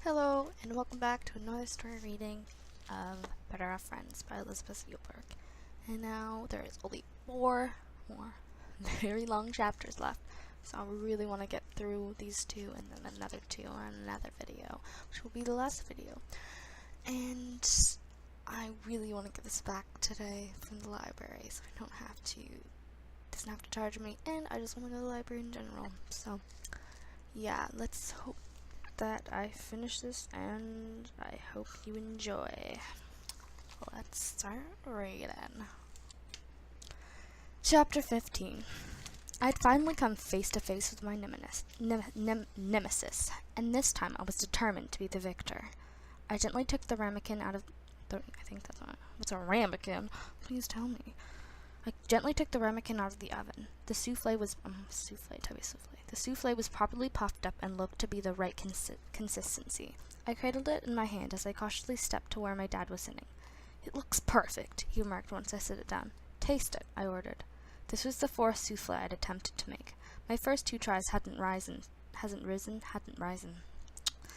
Hello, and welcome back to another story reading of Better Off Friends by Elizabeth Spielberg. And now there is only four more very long chapters left, so I really want to get through these two and then another two and another video, which will be the last video. And I really want to get this back today from the library, so I don't have to, doesn't have to charge me, and I just want to go to the library in general. So yeah, let's hope that I finish this, and I hope you enjoy. Let's start reading. Chapter 15. I'd finally come face to face with my nemesis, and this time I was determined to be the victor. I gently took the ramekin out of the, I think that's what's a ramekin? Please tell me. I gently took the ramekin out of the oven. The souffle was The souffle was properly puffed up and looked to be the right consistency. I cradled it in my hand as I cautiously stepped to where my dad was sitting. "It looks perfect," he remarked once I set it down. "Taste it," I ordered. This was the fourth souffle I'd attempted to make. My first two tries hadn't risen,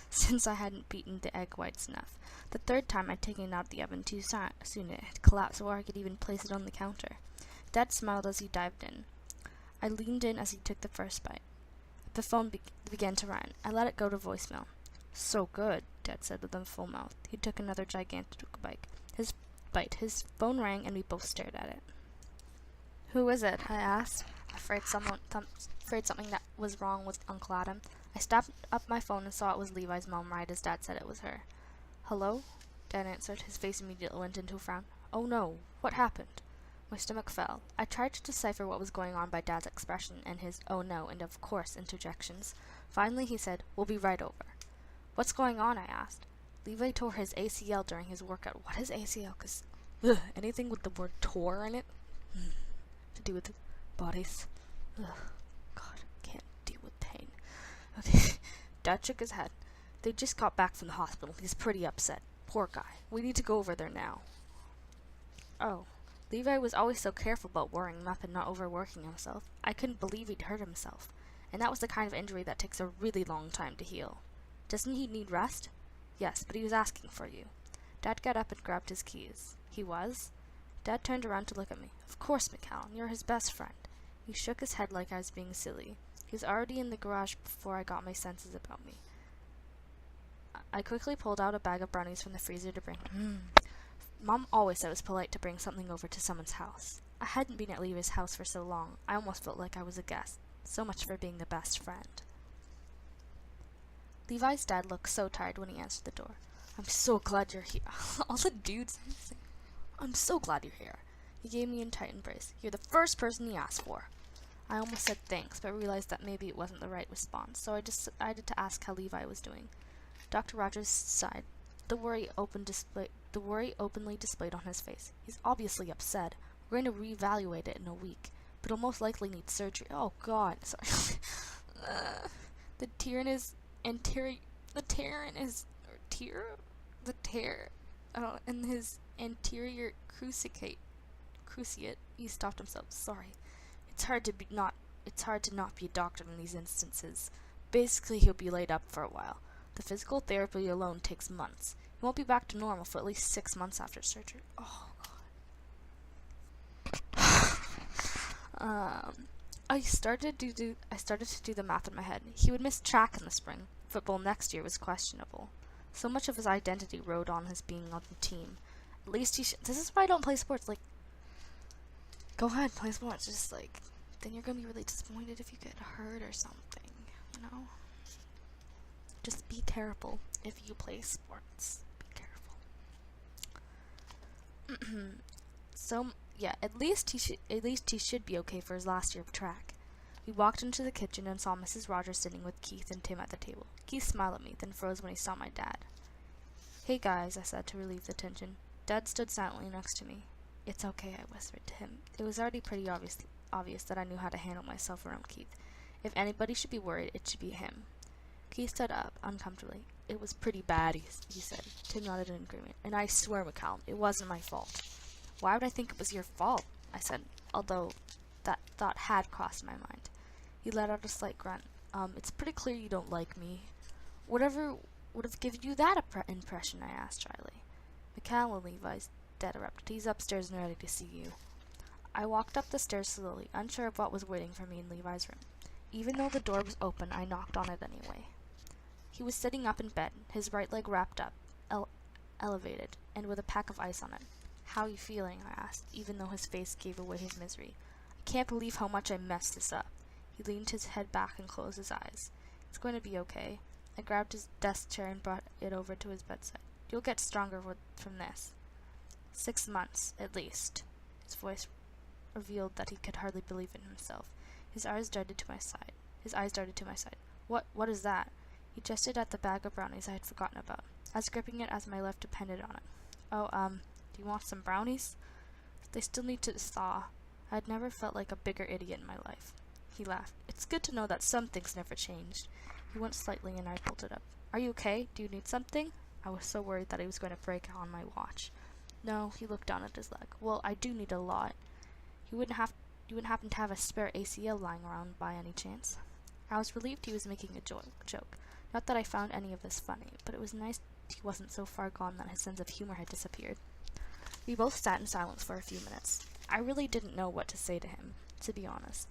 since I hadn't beaten the egg whites enough. The third time I'd taken it out of the oven too soon. It had collapsed before I could even place it on the counter. Dad smiled as he dived in. I leaned in as he took the first bite. The phone began to ring. I let it go to voicemail. "So good," Dad said with a full mouth. He took another gigantic bite. His phone rang, and we both stared at it. "Who is it?" I asked, afraid something that was wrong with Uncle Adam. I snapped up my phone and saw it was Levi's mom, right as Dad said it was her. "Hello?" Dad answered. His face immediately went into a frown. "Oh no, what happened?" My stomach fell. I tried to decipher what was going on by Dad's expression and his "oh no" and of course interjections. Finally he said, "We'll be right over." "What's going on?" I asked. "Levi tore his ACL during his workout." "What is ACL? 'Cause anything with the word tore in it to do with bodies. God, can't deal with pain. Okay." Dad shook his head. "They just got back from the hospital. He's pretty upset. Poor guy. We need to go over there now." Oh. Levi was always so careful about worrying him up and not overworking himself. I couldn't believe he'd hurt himself. And that was the kind of injury that takes a really long time to heal. "Doesn't he need rest?" "Yes, but he was asking for you." Dad got up and grabbed his keys. "He was?" Dad turned around to look at me. "Of course, McCallum. You're his best friend." He shook his head like I was being silly. He was already in the garage before I got my senses about me. I quickly pulled out a bag of brownies from the freezer to bring him. Mom always said it was polite to bring something over to someone's house. I hadn't been at Levi's house for so long, I almost felt like I was a guest. So much for being the best friend. Levi's dad looked so tired when he answered the door. "I'm so glad you're here." All the dudes. "I'm so glad you're here." He gave me a tight embrace. "You're the first person he asked for." I almost said thanks, but realized that maybe it wasn't the right response, so I decided to ask how Levi was doing. Dr. Rogers sighed. The worry openly displayed on his face. "He's obviously upset. We're going to reevaluate it in a week, but he'll most likely need surgery." "Oh God, sorry." The tear in his anterior, the tear in his anterior cruciate. He stopped himself. "Sorry. It's hard to not be a doctor in these instances. Basically, he'll be laid up for a while. The physical therapy alone takes months. He won't be back to normal for at least 6 months after surgery." Oh, God. I started to do the math in my head. He would miss track in the spring. Football next year was questionable. So much of his identity rode on his being on the team. At least this is why I don't play sports. Like, go ahead, play sports. Just like, then you're gonna be really disappointed if you get hurt or something, you know? Just be careful if you play sports. Be careful. So, yeah, at least he should be okay for his last year of track. We walked into the kitchen and saw Mrs. Rogers sitting with Keith and Tim at the table. Keith smiled at me, then froze when he saw my dad. "Hey guys," I said to relieve the tension. Dad stood silently next to me. "It's okay," I whispered to him. It was already pretty obvious that I knew how to handle myself around Keith. If anybody should be worried, it should be him. Keith stood up uncomfortably. "It was pretty bad," he said. Tim nodded in agreement. "And I swear, McCallum, it wasn't my fault." "Why would I think it was your fault?" I said, although that thought had crossed my mind. He let out a slight grunt. It's pretty clear you don't like me. Whatever would have given you that impression? I asked shyly. McCallum, Levi's dad interrupted. He's upstairs and ready to see you. I walked up the stairs slowly, unsure of what was waiting for me in Levi's room. Even though the door was open, I knocked on it anyway. He was sitting up in bed, his right leg wrapped up, elevated, and with a pack of ice on it. How you feeling? I asked, even though his face gave away his misery. I can't believe how much I messed this up. He leaned his head back and closed his eyes. It's going to be okay. I grabbed his desk chair and brought it over to his bedside. You'll get stronger from this. 6 months, at least. His voice revealed that he could hardly believe in himself. His eyes darted to my side. What is that? He gestured at the bag of brownies I had forgotten about. I was gripping it as my life depended on it. Oh, do you want some brownies? They still need to thaw. I had never felt like a bigger idiot in my life. He laughed. It's good to know that some things never changed. He went slightly and I pulled it up. Are you okay? Do you need something? I was so worried that he was going to break on my watch. No, he looked down at his leg. Well, I do need a lot. You wouldn't happen to have a spare ACL lying around by any chance? I was relieved he was making a joke. Not that I found any of this funny, but it was nice he wasn't so far gone that his sense of humor had disappeared. We both sat in silence for a few minutes. I really didn't know what to say to him, to be honest.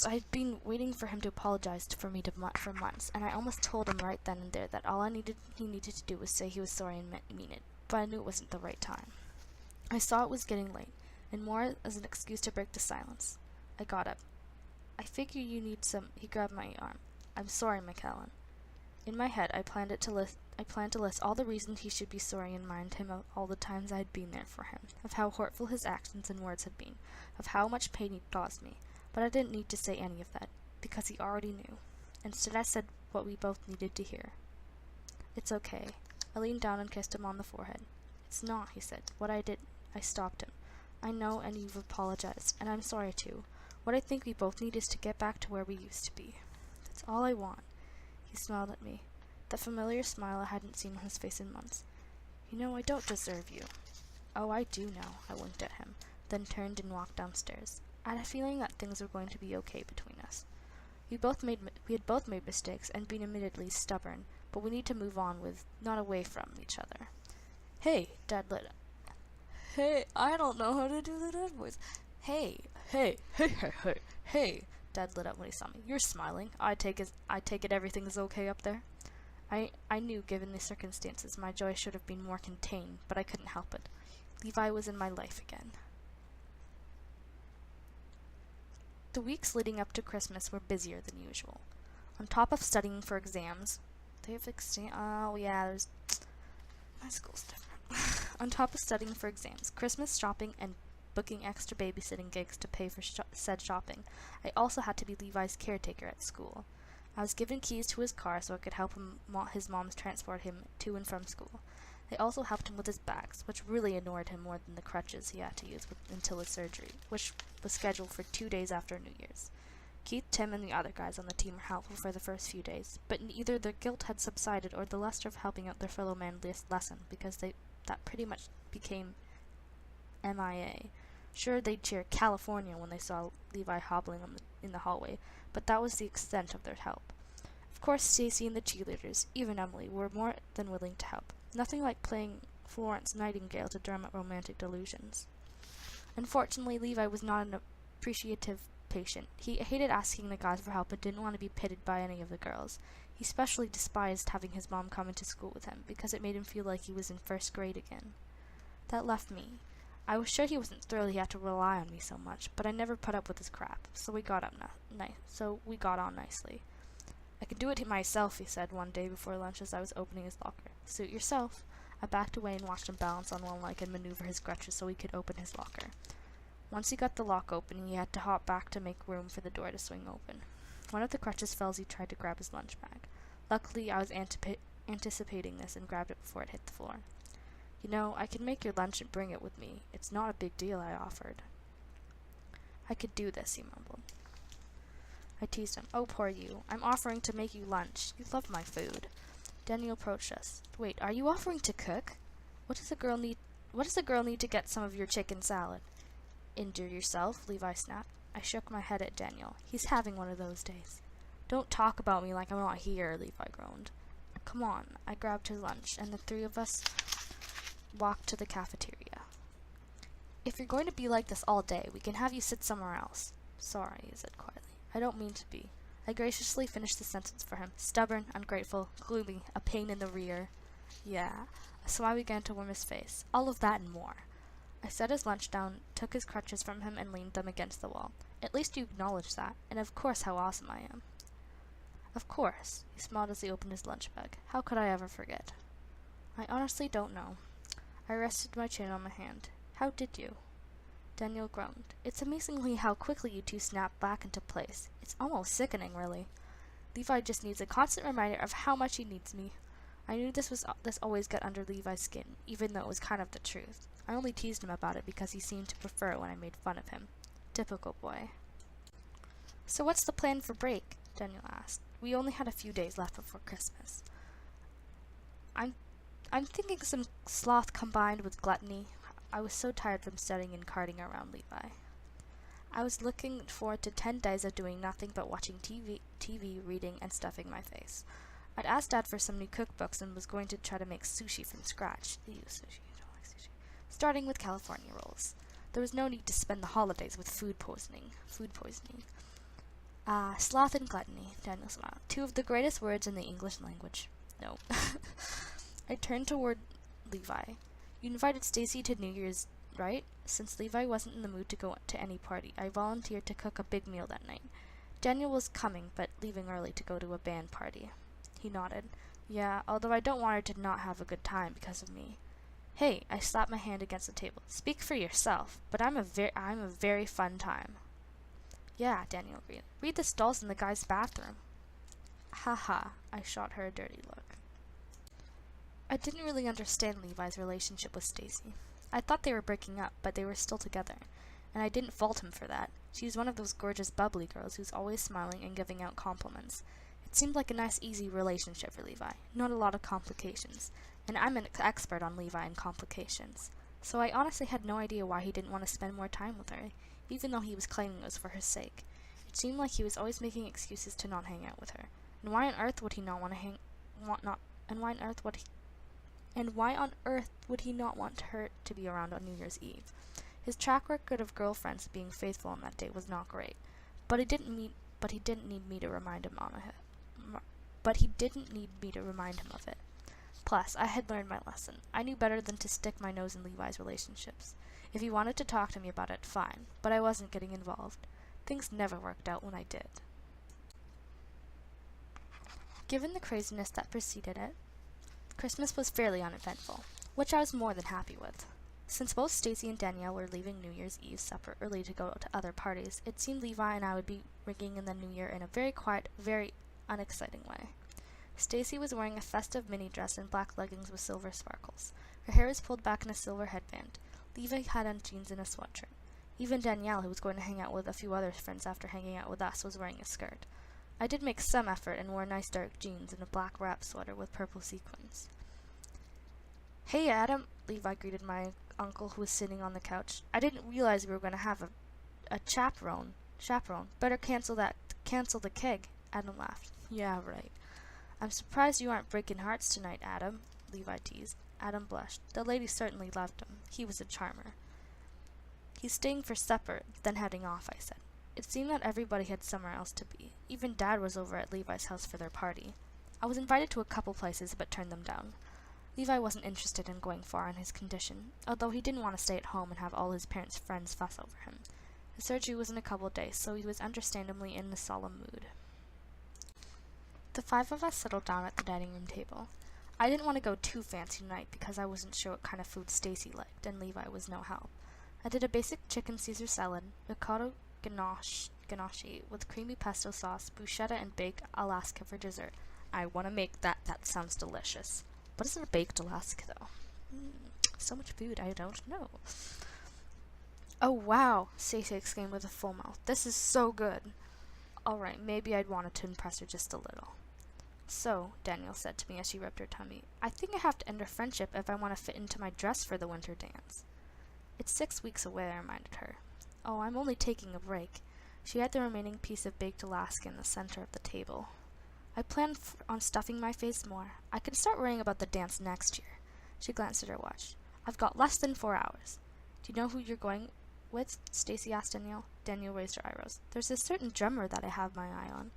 I had been waiting for him to apologize for months, and I almost told him right then and there that all he needed to do was say he was sorry and mean it, but I knew it wasn't the right time. I saw it was getting late, and more as an excuse to break the silence. I got up. I figure you need some. He grabbed my arm. I'm sorry, McCallum. In my head, I planned to list all the reasons he should be sorry and remind him of all the times I had been there for him, of how hurtful his actions and words had been, of how much pain he'd caused me. But I didn't need to say any of that, because he already knew. Instead, I said what we both needed to hear. It's okay. I leaned down and kissed him on the forehead. It's not, he said. What I did, I stopped him. I know, and you've apologized, and I'm sorry too. What I think we both need is to get back to where we used to be. That's all I want. He smiled at me. That familiar smile I hadn't seen on his face in months. You know, I don't deserve you. Oh, I do know, I winked at him, then turned and walked downstairs. I had a feeling that things were going to be okay between us. We had both made mistakes and been admittedly stubborn, but we need to move on with, not away from, each other. Hey, Dad lit up. Hey, I don't know how to do the Dad voice. Hey, Dad lit up when he saw me. You're smiling. I take it everything is okay up there? I knew, given the circumstances, my joy should have been more contained, but I couldn't help it. Levi was in my life again. The weeks leading up to Christmas were busier than usual. On top of studying for exams, my school's different. On top of studying for exams, Christmas shopping, and booking extra babysitting gigs to pay for said shopping, I also had to be Levi's caretaker at school. I was given keys to his car so I could help his mom transport him to and from school. I also helped him with his bags, which really annoyed him more than the crutches he had to use until his surgery, which was scheduled for 2 days after New Year's. Keith, Tim, and the other guys on the team were helpful for the first few days, but either their guilt had subsided or the luster of helping out their fellow man lessened, because that pretty much became MIA. Sure, they'd cheer California when they saw Levi hobbling in the hallway, but that was the extent of their help. Of course, Stacy and the cheerleaders, even Emily, were more than willing to help. Nothing like playing Florence Nightingale to drum up romantic delusions. Unfortunately, Levi was not an appreciative patient. He hated asking the guys for help and didn't want to be pitted by any of the girls. He especially despised having his mom come into school with him, because it made him feel like he was in first grade again. That left me. I was sure he wasn't thrilled he had to rely on me so much, but I never put up with his crap, so we got on nicely. I can do it myself, he said one day before lunch as I was opening his locker. Suit yourself. I backed away and watched him balance on one leg and maneuver his crutches so he could open his locker. Once he got the lock open, he had to hop back to make room for the door to swing open. One of the crutches fell as he tried to grab his lunch bag. Luckily, I was anticipating this and grabbed it before it hit the floor. You know, I can make your lunch and bring it with me. It's not a big deal, I offered. I could do this, he mumbled. I teased him. Oh, poor you. I'm offering to make you lunch. You love my food. Daniel approached us. Wait, are you offering to cook? What does a girl need to get some of your chicken salad? Injure yourself, Levi snapped. I shook my head at Daniel. He's having one of those days. Don't talk about me like I'm not here, Levi groaned. come on. I grabbed her lunch, and the three of us walked to the cafeteria. If you're going to be like this all day, we can have you sit somewhere else. Sorry, he said quietly. I don't mean to be. I graciously finished the sentence for him. Stubborn, ungrateful, gloomy, a pain in the rear. Yeah. A smile began to warm his face. All of that and more. I set his lunch down, took his crutches from him, and leaned them against the wall. At least you acknowledge that, and of course how awesome I am. Of course, he smiled as he opened his lunch bag. How could I ever forget? I honestly don't know. I rested my chin on my hand. How did you? Daniel groaned. It's amazingly how quickly you two snap back into place. It's almost sickening, really. Levi just needs a constant reminder of how much he needs me. I knew this always got under Levi's skin, even though it was kind of the truth. I only teased him about it because he seemed to prefer it when I made fun of him. Typical boy. So what's the plan for break? Daniel asked. We only had a few days left before Christmas. I'm thinking some sloth combined with gluttony. I was so tired from studying and carting around Levi. I was looking forward to 10 days of doing nothing but watching TV, reading, and stuffing my face. I'd asked Dad for some new cookbooks and was going to try to make sushi from scratch. Ew, sushi. I don't like sushi. Starting with California rolls. There was no need to spend the holidays with food poisoning. Sloth and gluttony, Daniel smiled. Two of the greatest words in the English language. No. I turned toward Levi. You invited Stacy to New Year's, right? Since Levi wasn't in the mood to go to any party, I volunteered to cook a big meal that night. Daniel was coming, but leaving early to go to a band party. He nodded. Yeah, although I don't want her to not have a good time because of me. Hey, I slapped my hand against the table. Speak for yourself, but I'm a very fun time. Yeah, Daniel agreed. Read the stalls in the guy's bathroom. Ha, I shot her a dirty look. I didn't really understand Levi's relationship with Stacy. I thought they were breaking up, but they were still together, and I didn't fault him for that. She was one of those gorgeous, bubbly girls who's always smiling and giving out compliments. It seemed like a nice, easy relationship for Levi, not a lot of complications, and I'm an expert on Levi and complications. So I honestly had no idea why he didn't want to spend more time with her, even though he was claiming it was for her sake. It seemed like he was always making excuses to not hang out with her. And why on earth would he not want her to be around on New Year's Eve? His track record of girlfriends being faithful on that day was not great, but he didn't need me to remind him of it. Plus, I had learned my lesson. I knew better than to stick my nose in Levi's relationships. If he wanted to talk to me about it, fine, but I wasn't getting involved. Things never worked out when I did. Given the craziness that preceded it, Christmas was fairly uneventful, which I was more than happy with. Since both Stacy and Danielle were leaving New Year's Eve supper early to go to other parties, it seemed Levi and I would be ringing in the new year in a very quiet, very unexciting way. Stacy was wearing a festive mini dress and black leggings with silver sparkles. Her hair was pulled back in a silver headband. Levi had on jeans and a sweatshirt. Even Danielle, who was going to hang out with a few other friends after hanging out with us, was wearing a skirt. I did make some effort and wore nice dark jeans and a black wrap sweater with purple sequins. Hey, Adam, Levi greeted my uncle who was sitting on the couch. I didn't realize we were going to have a chaperone. Better cancel the keg. Adam laughed. Yeah, right. I'm surprised you aren't breaking hearts tonight, Adam, Levi teased. Adam blushed. The ladies certainly loved him. He was a charmer. He's staying for supper, then heading off, I said. It seemed that everybody had somewhere else to be. Even Dad was over at Levi's house for their party. I was invited to a couple places, but turned them down. Levi wasn't interested in going far in his condition, although he didn't want to stay at home and have all his parents' friends fuss over him. His surgery was in a couple of days, so he was understandably in a solemn mood. The five of us settled down at the dining room table. I didn't want to go too fancy tonight because I wasn't sure what kind of food Stacy liked, and Levi was no help. I did a basic chicken Caesar salad, ricotta ganache with creamy pesto sauce, bruschetta, and baked Alaska for dessert. I want to make that. That sounds delicious. What is a baked Alaska, though? So much food, I don't know. Oh, wow, Stacey exclaimed with a full mouth. This is so good. All right, maybe I'd wanted to impress her just a little. So, Danielle said to me as she rubbed her tummy, I think I have to end our friendship if I want to fit into my dress for the winter dance. It's 6 weeks away, I reminded her. Oh, I'm only taking a break. She had the remaining piece of baked Alaska in the center of the table. I plan on stuffing my face more. I can start worrying about the dance next year. She glanced at her watch. I've got less than 4 hours. Do you know who you're going with? Stacy asked Danielle. Danielle raised her eyebrows. There's a certain drummer that I have my eye on.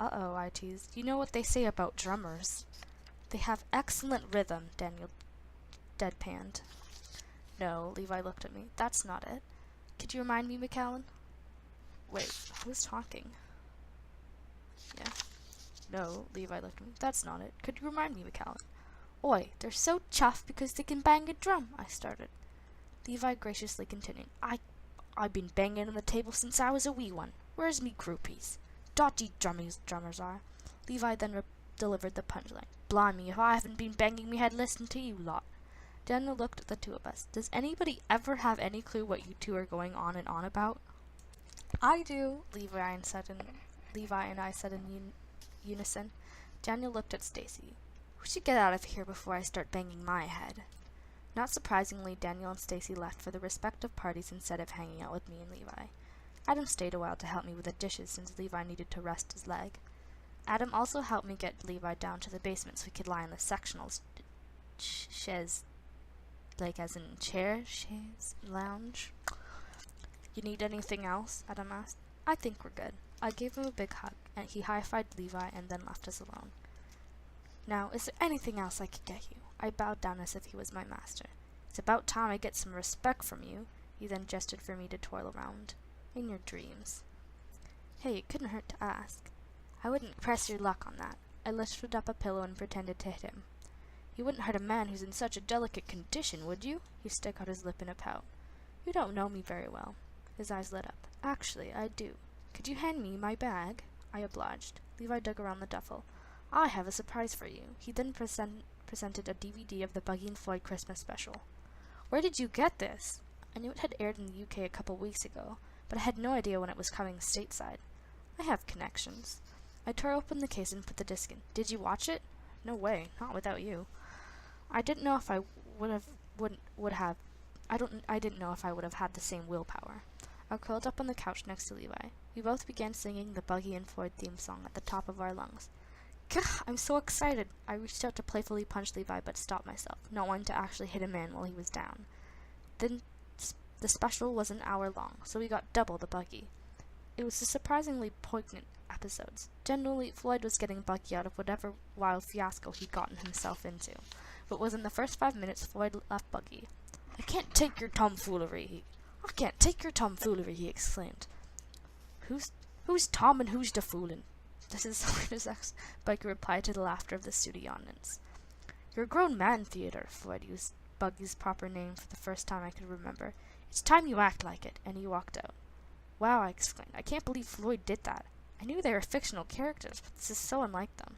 Uh-oh, I teased. You know what they say about drummers. They have excellent rhythm, Danielle deadpanned. No, Levi looked at me. That's not it. Could you remind me, McCallum? Wait, who's talking? Yeah. No, Levi looked at me. That's not it. Could you remind me, McCallum? Oi, they're so chuffed because they can bang a drum, I started. Levi graciously continued. I've been banging on the table since I was a wee one. Where's me groupies? Dotty drummers are. Levi then delivered the punchline. Blimey, if I haven't been banging me head listening to you lot. Daniel looked at the two of us. Does anybody ever have any clue what you two are going on and on about? I do, Levi and I said in unison. Daniel looked at Stacy. We should get out of here before I start banging my head. Not surprisingly, Daniel and Stacy left for their respective parties instead of hanging out with me and Levi. Adam stayed a while to help me with the dishes since Levi needed to rest his leg. Adam also helped me get Levi down to the basement so he could lie in the sectional chaise, like as in chaise lounge. You need anything else? Adam asked. I think we're good. I gave him a big hug, and he high-fived Levi and then left us alone. Now, is there anything else I could get you? I bowed down as if he was my master. It's about time I get some respect from you. He then gestured for me to twirl around. In your dreams. Hey, it couldn't hurt to ask. I wouldn't press your luck on that. I lifted up a pillow and pretended to hit him. You wouldn't hurt a man who's in such a delicate condition, would you? He stuck out his lip in a pout. You don't know me very well. His eyes lit up. Actually, I do. Could you hand me my bag? I obliged. Levi dug around the duffel. I have a surprise for you. He then presented a DVD of the Buggy and Floyd Christmas special. Where did you get this? I knew it had aired in the UK a couple weeks ago, but I had no idea when it was coming stateside. I have connections. I tore open the case and put the disc in. Did you watch it? No way, not without you. I didn't know if I I didn't know if I would have had the same willpower. I curled up on the couch next to Levi. We both began singing the Buggy and Floyd theme song at the top of our lungs. Gah, I'm so excited! I reached out to playfully punch Levi, but stopped myself, not wanting to actually hit a man while he was down. Then the special was an hour long, so we got double the Buggy. It was a surprisingly poignant episodes. Generally, Floyd was getting Buggy out of whatever wild fiasco he'd gotten himself into. But within the first 5 minutes, Floyd left Buggy. I can't take your tomfoolery, he exclaimed. Who's Tom and who's the foolin'? This is his ex-Buggy replied to the laughter of the studionians. You're a grown man, Theodore, Floyd used Buggy's proper name for the first time I could remember. It's time you act like it, and he walked out. Wow, I exclaimed. I can't believe Floyd did that. I knew they were fictional characters, but this was so unlike them.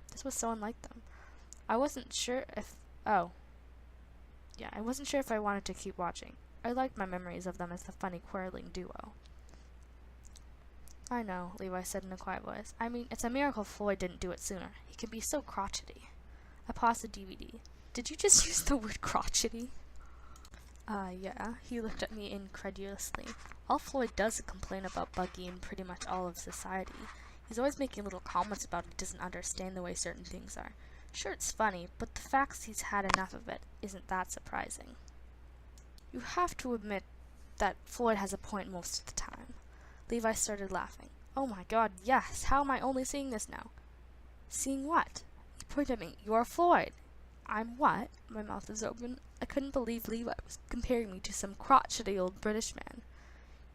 I wasn't sure if I wanted to keep watching. I liked my memories of them as the funny, quarreling duo. I know, Levi said in a quiet voice. I mean, it's a miracle Floyd didn't do it sooner. He can be so crotchety. I paused the DVD. Did you just use the word crotchety? Yeah. He looked at me incredulously. All Floyd does is complain about Buggy and pretty much all of society. He's always making little comments about he doesn't understand the way certain things are. Sure, it's funny, but the fact he's had enough of it isn't that surprising. You have to admit that Floyd has a point most of the time. Levi started laughing. Oh my god, yes! How am I only seeing this now? Seeing what? He pointed at me. You're Floyd. I'm what? My mouth was open. I couldn't believe Levi was comparing me to some crotchety old British man.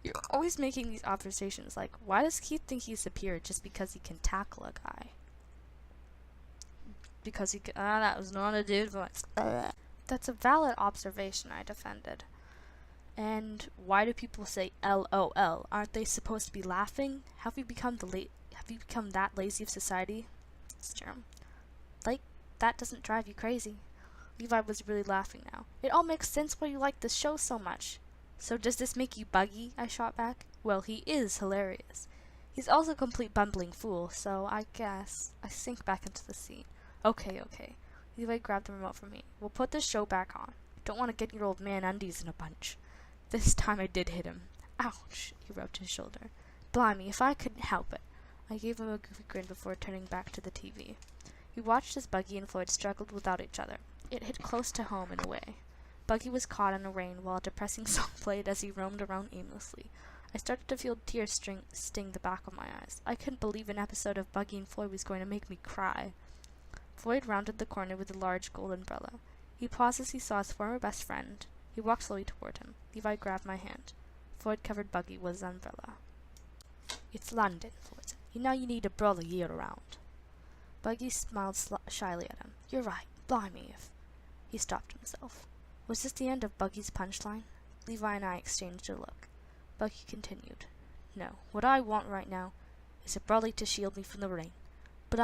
You're always making these observations like, why does Keith think he's superior just because he can tackle a guy? Because he can— that was not a dude voice. That's a valid observation, I defended. And why do people say LOL? Aren't they supposed to be laughing? Have you become that lazy of society? It's true. Like, that doesn't drive you crazy. Levi was really laughing now. It all makes sense why you like this show so much. So does this make you Buggy? I shot back. Well, he is hilarious. He's also a complete bumbling fool, so I guess I sink back into the seat. Okay. Levi grabbed the remote from me. We'll put this show back on. Don't want to get your old man undies in a bunch. This time I did hit him. Ouch, he rubbed his shoulder. Blimey, if I couldn't help it. I gave him a goofy grin before turning back to the TV. We watched as Buggy and Floyd struggled without each other. It hit close to home in a way. Buggy was caught in a rain while a depressing song played as he roamed around aimlessly. I started to feel tears sting the back of my eyes. I couldn't believe an episode of Buggy and Floyd was going to make me cry. Floyd rounded the corner with a large gold umbrella. He paused as he saw his former best friend. He walked slowly toward him. Levi grabbed my hand. Floyd covered Buggy with his umbrella. "It's London," Floyd said. "You know you need a brother year-round." Buggy smiled shyly at him. "You're right. Blimey if—" He stopped himself. Was this the end of Buggy's punchline? Levi and I exchanged a look. Buggy continued. "No, what I want right now is a brother to shield me from the rain. But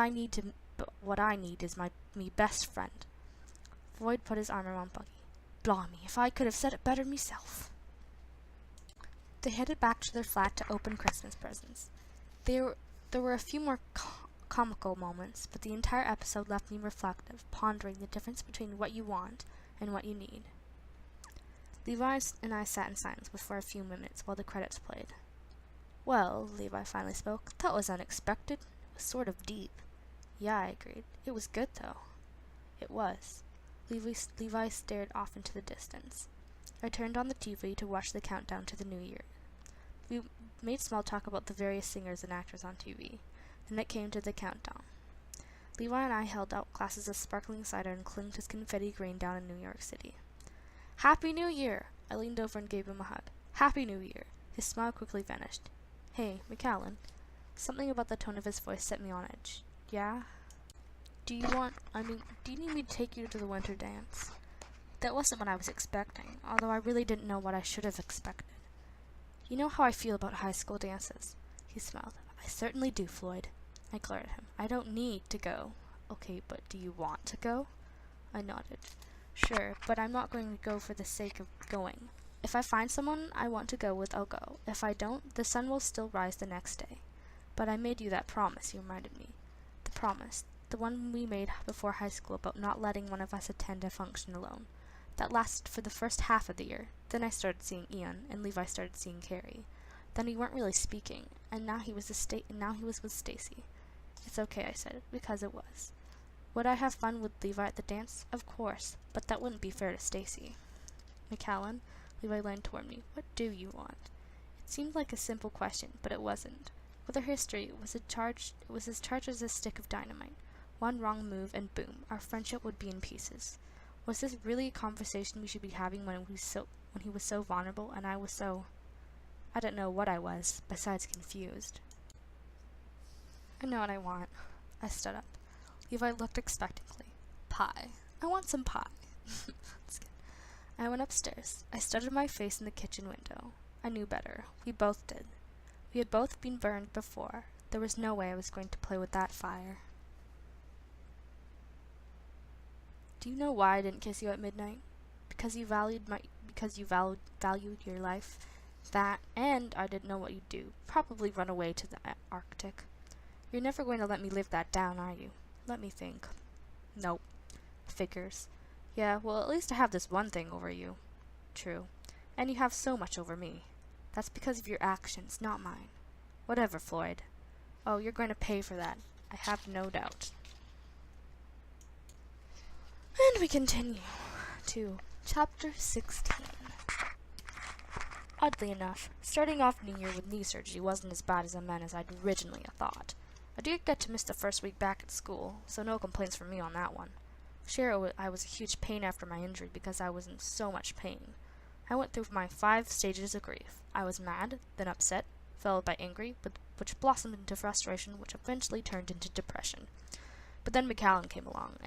what I need is me best friend." Floyd put his arm around Buggy. "Blimey, if I could have said it better myself." They headed back to their flat to open Christmas presents. There were a few more comical moments, but the entire episode left me reflective, pondering the difference between what you want and what you need. Levi and I sat in silence for a few minutes while the credits played. "Well," Levi finally spoke, "that was unexpected. It was sort of deep." "Yeah," I agreed. "It was good, though." It was. Levi stared off into the distance. I turned on the TV to watch the countdown to the new year. We made small talk about the various singers and actors on TV. Then it came to the countdown. Levi and I held out glasses of sparkling cider and clinked his confetti rain down in New York City. "Happy New Year!" I leaned over and gave him a hug. "Happy New Year!" His smile quickly vanished. "Hey, McCallum." Something about the tone of his voice set me on edge. "Yeah? Do you need me to take you to the winter dance?" That wasn't what I was expecting, although I really didn't know what I should have expected. "You know how I feel about high school dances." He smiled. "I certainly do, Floyd." I glared at him. "I don't need to go." "Okay, but do you want to go?" I nodded. "Sure, but I'm not going to go for the sake of going. If I find someone I want to go with, I'll go. If I don't, the sun will still rise the next day." "But I made you that promise," he reminded me. The promise. The one we made before high school about not letting one of us attend a function alone. That lasted for the first half of the year. Then I started seeing Ian, and Levi started seeing Carrie. Then we weren't really speaking, and now he was with Stacy. "It's okay," I said, because it was. Would I have fun with Levi at the dance? Of course, but that wouldn't be fair to Stacy. "McCallum," Levi leaned toward me. "What do you want?" It seemed like a simple question, but it wasn't. With our history, it was as charged as a stick of dynamite. One wrong move, and boom, our friendship would be in pieces. Was this really a conversation we should be having when he was so vulnerable, and I was so... I don't know what I was, besides confused. "I know what I want." I stood up. Levi looked expectantly. "Pie. I want some pie." I went upstairs. I studied my face in the kitchen window. I knew better. We both did. We had both been burned before. There was no way I was going to play with that fire. "Do you know why I didn't kiss you at midnight? Because you valued your life. That, and I didn't know what you'd do. Probably run away to the Arctic. You're never going to let me live that down, are you?" "Let me think." "Nope." "Figures." "Yeah, well, at least I have this one thing over you." "True. And you have so much over me." "That's because of your actions, not mine." "Whatever, Floyd." "Oh, you're going to pay for that. I have no doubt." And we continue to Chapter 16. Oddly enough, starting off New Year with knee surgery wasn't as bad as I'd originally thought. I did get to miss the first week back at school, so no complaints from me on that one. Sure, I was a huge pain after my injury because I was in so much pain. I went through my 5 stages of grief. I was mad, then upset, followed by angry, which blossomed into frustration, which eventually turned into depression. But then McCallum came along,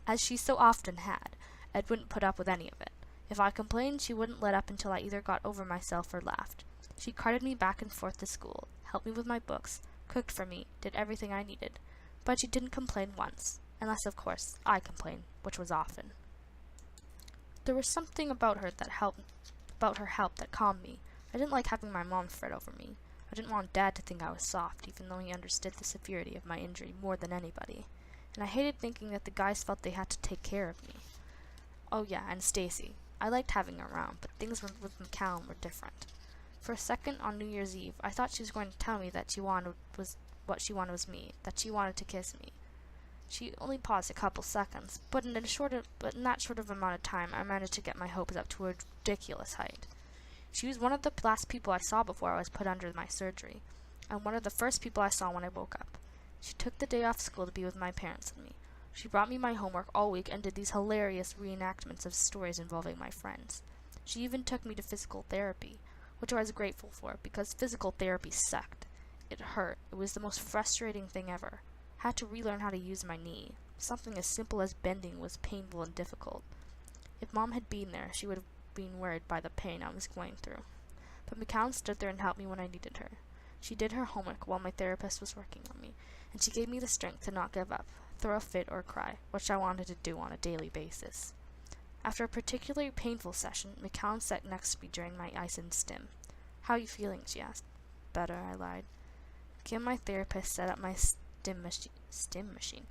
as she so often had, Ed wouldn't put up with any of it. If I complained, she wouldn't let up until I either got over myself or laughed. She carted me back and forth to school, helped me with my books, cooked for me, did everything I needed. But she didn't complain once, unless, of course, I complained, which was often. There was something about her help that calmed me. I didn't like having my mom fret over me. I didn't want Dad to think I was soft, even though he understood the severity of my injury more than anybody. And I hated thinking that the guys felt they had to take care of me. Oh yeah, and Stacy. I liked having her around, but things with McCallum were different. For a second on New Year's Eve, I thought she was going to tell me that what she wanted was me, that she wanted to kiss me. She only paused a couple seconds, but in that short of amount of time, I managed to get my hopes up to a ridiculous height. She was one of the last people I saw before I was put under my surgery, and one of the first people I saw when I woke up. She took the day off school to be with my parents and me. She brought me my homework all week and did these hilarious reenactments of stories involving my friends. She even took me to physical therapy, which I was grateful for, because physical therapy sucked. It hurt. It was the most frustrating thing ever. I had to relearn how to use my knee. Something as simple as bending was painful and difficult. If Mom had been there, she would have been worried by the pain I was going through. But McCallum stood there and helped me when I needed her. She did her homework while my therapist was working on me, and she gave me the strength to not give up, throw a fit, or cry, which I wanted to do on a daily basis. After a particularly painful session, McCallum sat next to me during my ice and stim. "How are you feeling?" she asked. "Better," I lied. Kim, my therapist, set up my stim machine.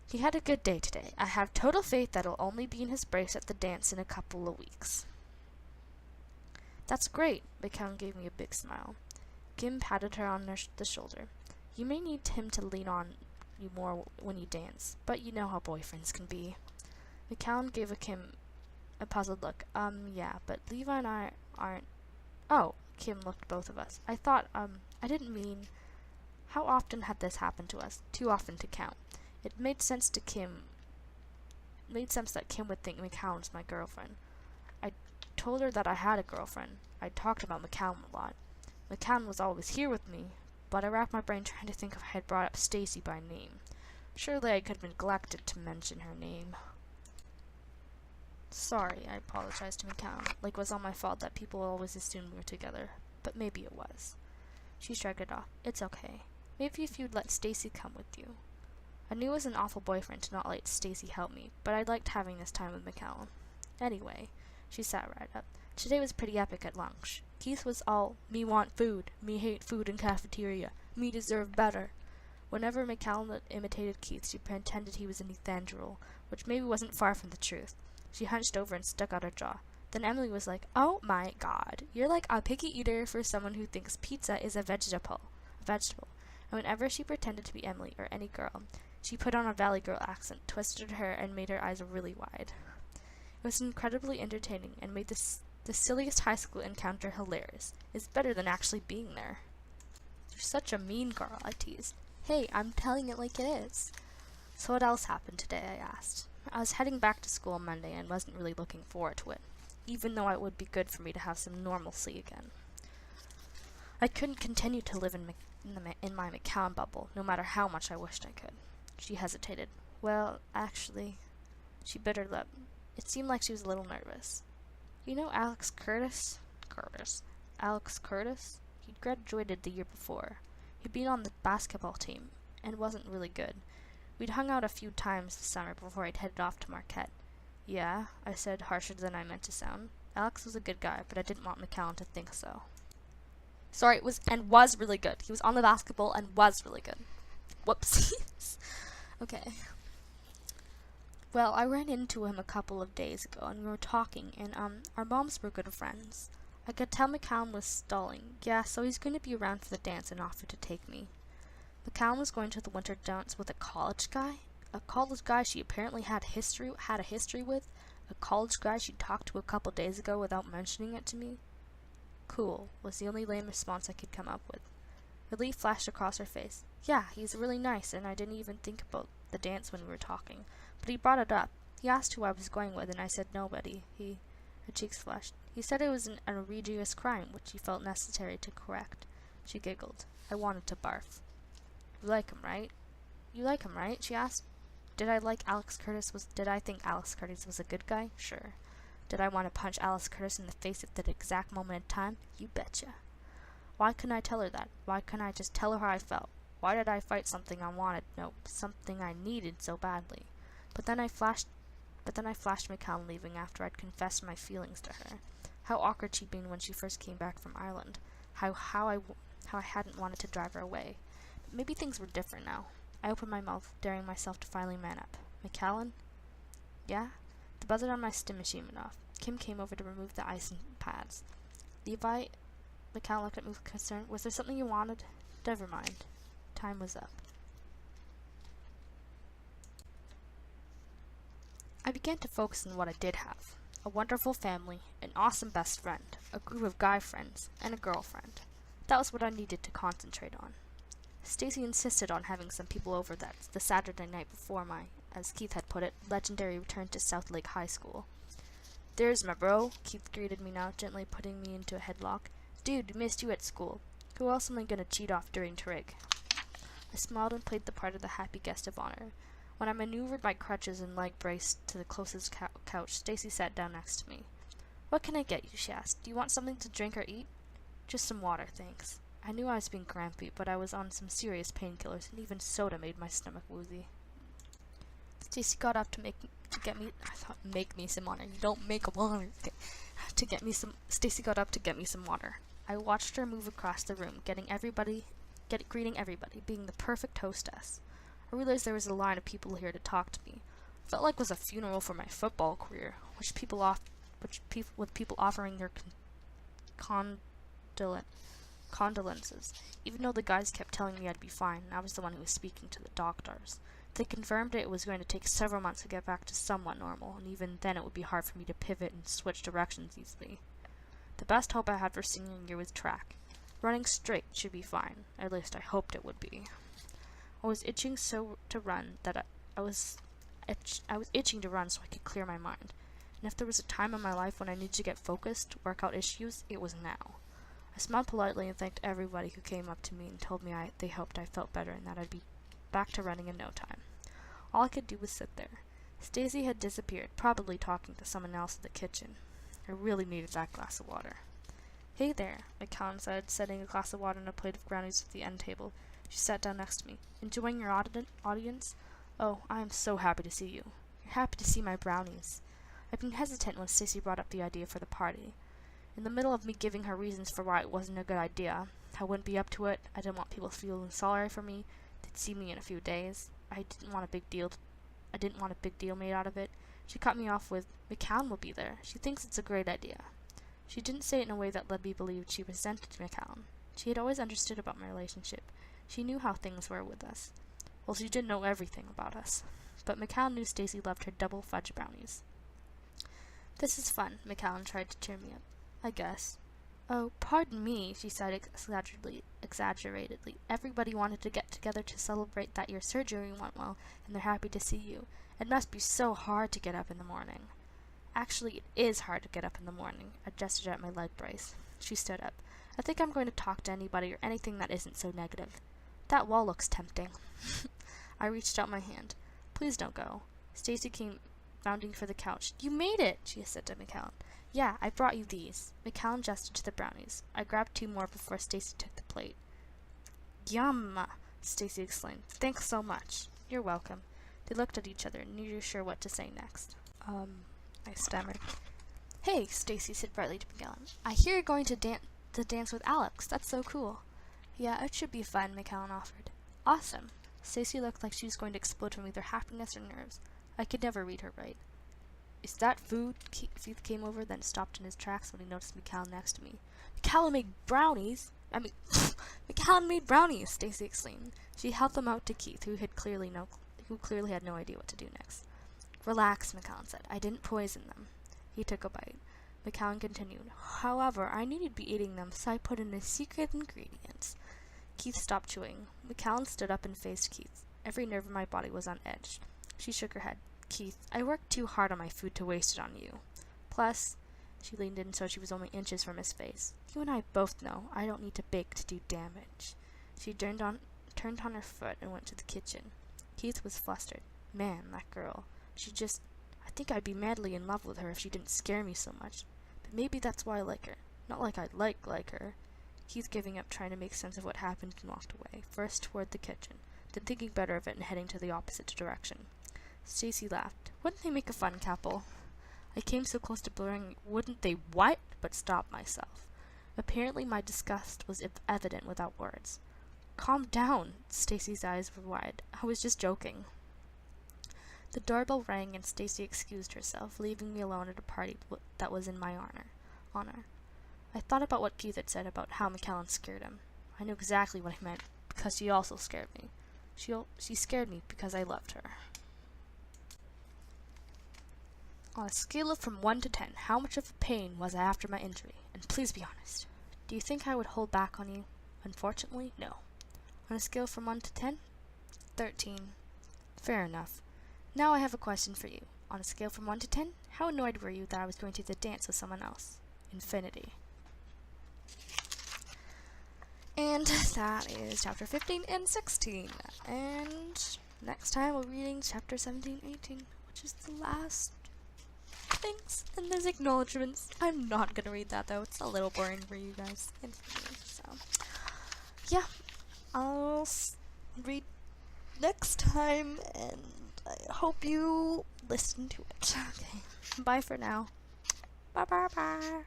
"He had a good day today. I have total faith that he'll only be in his brace at the dance in a couple of weeks." "That's great." McCallum gave me a big smile. Kim patted her on the shoulder. "You may need him to lean on you more when you dance, but you know how boyfriends can be." McCallum gave Kim a puzzled look. Yeah, but Levi and I aren't." "Oh," Kim looked at both of us. "I thought, I didn't mean..." How often had this happened to us? Too often to count. It made sense that Kim would think McCallum was my girlfriend. I told her that I had a girlfriend. I talked about McCallum a lot. McCallum was always here with me, but I racked my brain trying to think if I had brought up Stacy by name. Surely I could have neglected to mention her name. "Sorry," I apologized to McCallum, like it was all my fault that people always assumed we were together, but maybe it was. She shrugged it off. "It's okay. Maybe if you'd let Stacy come with you." I knew it was an awful boyfriend to not let Stacy help me, but I liked having this time with McCallum. Anyway, she sat right up. Today was pretty epic at lunch. Keith was all, "Me want food, me hate food in cafeteria, me deserve better." Whenever McCallum imitated Keith, she pretended he was an Ethandrel, which maybe wasn't far from the truth. She hunched over and stuck out her jaw. Then Emily was like, "Oh my god, you're like a picky eater for someone who thinks pizza is a vegetable. And whenever she pretended to be Emily or any girl, she put on a Valley Girl accent, twisted her hair, and made her eyes really wide. It was incredibly entertaining and made the silliest high school encounter hilarious. It's better than actually being there. "You're such a mean girl," I teased. "Hey, I'm telling it like it is." "So what else happened today?" I asked. I was heading back to school on Monday and wasn't really looking forward to it, even though it would be good for me to have some normalcy again. I couldn't continue to live in my McCallum bubble, no matter how much I wished I could. She hesitated. "Well, actually..." She bit her lip. It seemed like she was a little nervous. "You know Alex Curtis? Alex Curtis? He'd graduated the year before. He'd been on the basketball team, and wasn't really good. We'd hung out a few times this summer before I'd headed off to Marquette." "Yeah," I said, harsher than I meant to sound. Alex was a good guy, but I didn't want McCallum to think so. "Sorry, was really good. He was on the basketball and was really good." Whoopsies. Okay. "Well, I ran into him a couple of days ago, and we were talking, and, our moms were good friends. I could tell McCallum was stalling. Yeah, so he's going to be around for the dance and offered to take me." McCallum was going to the winter dance with a college guy? A college guy she apparently had a history with? A college guy she talked to a couple days ago without mentioning it to me? "Cool," was the only lame response I could come up with. Relief flashed across her face. "Yeah, he's really nice, and I didn't even think about the dance when we were talking. But he brought it up. He asked who I was going with, and I said nobody. Her cheeks flushed. "He said it was an egregious crime, which he felt necessary to correct." She giggled. I wanted to barf. You like him, right?" she asked. Did I think Alex Curtis was a good guy? Sure. Did I want to punch Alex Curtis in the face at that exact moment in time? You betcha. Why couldn't I tell her that? Why couldn't I just tell her how I felt? Why did I fight something I wanted? No, something I needed so badly. But then I flashed McCallum leaving after I'd confessed my feelings to her. How awkward she'd been when she first came back from Ireland. How I hadn't wanted to drive her away. But maybe things were different now. I opened my mouth, daring myself to finally man up. "McCallum?" "Yeah?" The buzzer on my stim machine went off. Kim came over to remove the ice and pads. "Levi, McCallum looked at me with concern. Was there something you wanted? Never mind. Time was up. I began to focus on what I did have. A wonderful family, an awesome best friend, a group of guy friends, and a girlfriend. That was what I needed to concentrate on. Stacy insisted on having some people over the Saturday night before my, as Keith had put it, legendary return to South Lake High School. "There's my bro," Keith greeted me now, gently putting me into a headlock. "Dude, missed you at school. Who else am I gonna cheat off during trig?" I smiled and played the part of the happy guest of honor. When I maneuvered my crutches and leg brace to the closest couch, Stacy sat down next to me. "What can I get you?" she asked. "Do you want something to drink or eat?" "Just some water, thanks." I knew I was being grumpy, but I was on some serious painkillers, and even soda made my stomach woozy. Stacy got up to get me some water. You don't make a water. Stacy got up to get me some water. I watched her move across the room, greeting everybody, being the perfect hostess. I realized there was a line of people here to talk to me. It felt like it was a funeral for my football career, with people offering their condolences, even though the guys kept telling me I'd be fine, and I was the one who was speaking to the doctors. They confirmed it was going to take several months to get back to somewhat normal, and even then it would be hard for me to pivot and switch directions easily. The best hope I had for senior year was track. Running straight should be fine, at least I hoped it would be. I was itching to run so I could clear my mind, and if there was a time in my life when I needed to get focused to work out issues, it was now. I smiled politely and thanked everybody who came up to me and told me they hoped I felt better and that I'd be back to running in no time. All I could do was sit there. Stacy had disappeared, probably talking to someone else in the kitchen. I really needed that glass of water. "Hey there," McCallum said, setting a glass of water and a plate of brownies at the end table. She sat down next to me. "Enjoying your audience? Oh, I am so happy to see you. You're happy to see my brownies." I'd been hesitant when Stacy brought up the idea for the party. In the middle of me giving her reasons for why it wasn't a good idea, I wouldn't be up to it, I didn't want people feeling sorry for me, they'd see me in a few days, I didn't want a big deal made out of it. She cut me off with, "McCallum will be there. She thinks it's a great idea." She didn't say it in a way that led me to believe she resented McCallum. She had always understood about my relationship. She knew how things were with us. Well, she didn't know everything about us. But McCallum knew Stacy loved her double fudge brownies. "This is fun," McCallum tried to cheer me up. "I guess." "Oh, pardon me," she said exaggeratedly. "Everybody wanted to get together to celebrate that your surgery went well, and they're happy to see you. It must be so hard to get up in the morning." "Actually, it is hard to get up in the morning." I gestured at my leg brace. She stood up. "I think I'm going to talk to anybody or anything that isn't so negative. That wall looks tempting." I reached out my hand. "Please don't go." Stacy came bounding for the couch. "You made it," she said to McCallum. "Yeah, I brought you these." McCallum gestured to the brownies. I grabbed 2 more before Stacy took the plate. "Yum!" Stacy exclaimed. "Thanks so much." "You're welcome." They looked at each other, neither sure what to say next. I stammered. "Hey," Stacy said brightly to McCallum. "I hear you're going to dance with Alex. That's so cool." "Yeah, it should be fun," McCallum offered. "Awesome." Stacy looked like she was going to explode from either happiness or nerves. I could never read her right. "Is that food?" Keith came over, then stopped in his tracks when he noticed McCallum next to me. "McCallum made brownies!" McCallum made brownies!" Stacy exclaimed. She held them out to Keith, who clearly had no idea what to do next. "Relax," McCallum said. "I didn't poison them." He took a bite. McCallum continued. "However, I knew you'd be eating them, so I put in a secret ingredient." Keith stopped chewing. McCallum stood up and faced Keith. Every nerve in my body was on edge. She shook her head. "Keith, I worked too hard on my food to waste it on you. Plus," she leaned in so she was only inches from his face, "you and I both know I don't need to bake to do damage." She turned on her foot and went to the kitchen. Keith was flustered. "Man, that girl. I think I'd be madly in love with her if she didn't scare me so much. But maybe that's why I like her. Not like I'd like her." Keith giving up trying to make sense of what happened and walked away, first toward the kitchen, then thinking better of it and heading to the opposite direction. Stacy laughed. "Wouldn't they make a fun couple?" I came so close to blurring, "Wouldn't they what?" but stopped myself. Apparently my disgust was evident without words. "Calm down." Stacy's eyes were wide. "I was just joking." The doorbell rang and Stacy excused herself, leaving me alone at a party that was in my honor. I thought about what Keith had said about how McCallum scared him. I knew exactly what he meant, because she also scared me. She scared me because I loved her. On a scale of from 1 to 10, how much of a pain was I after my injury? And please be honest. Do you think I would hold back on you? Unfortunately, no. On a scale from 1 to 10? 13. Fair enough. Now I have a question for you. On a scale from 1 to 10, how annoyed were you that I was going to the dance with someone else? Infinity. And that is chapter 15 and 16. And next time we're reading chapter 17, 18, which is the last things and there's acknowledgements. I'm not gonna read that though. It's a little boring for you guys and for me. So yeah, I'll read next time and I hope you listen to it. Okay. Bye for now. Bye.